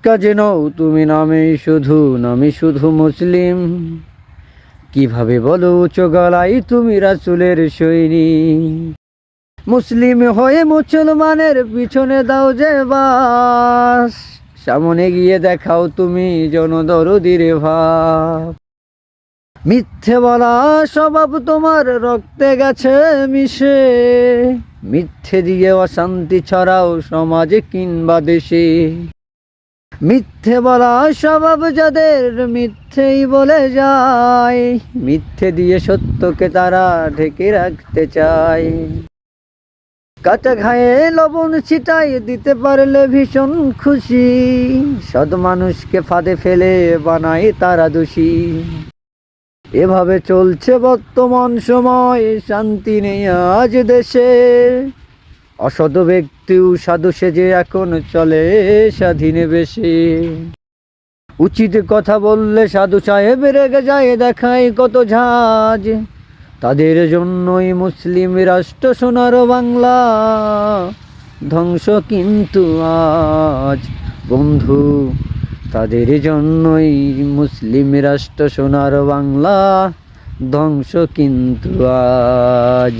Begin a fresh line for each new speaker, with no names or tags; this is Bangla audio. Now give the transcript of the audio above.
কাজে নও তুমি, নামে শুধু মুসলিম। কিভাবে বলো উচ্চ গলায় তুমি রাসূলের সৈনিক? মুসলিম হয়ে মুসলমানের পিছনে দাও যে বাস, সামনে গিয়ে দেখাও তুমি জনদরদির ভাব। মিথ্যে বলা স্বভাব তোমার রক্তে গেছে মিশে, মিথ্যে দিয়ে অশান্তি ছড়াও সমাজে কিংবা দেশে। মিথ্যে বলা স্বভাব যাদের মিথ্যেই বলে যায়, মিথ্যে দিয়ে সত্যকে তারা ঢেকে রাখতে চায়। কাঁচা ঘায়ে লবণ ছিটাই দিতে পারলে ভীষণ খুশি, সৎ মানুষকে ফাঁদে ফেলে বানায় তারা দোষী। এভাবে চলছে বর্তমান সময়, শান্তি নেই আজ দেশে। অসৎ ব্যক্তিও সাধু সেজে এখন চলে স্বাধীনে বেশে। উচিত কথা বললে সাধু সাহেব রেগে যায়, দেখায় কত ঝাঁজ। তাদের জন্যই মুসলিম রাষ্ট্র সোনার বাংলা ধ্বংস কিন্তু আজ। বন্ধু, তাদের জন্যই মুসলিম রাষ্ট্র সোনার বাংলা ধ্বংস কিন্তু আজ।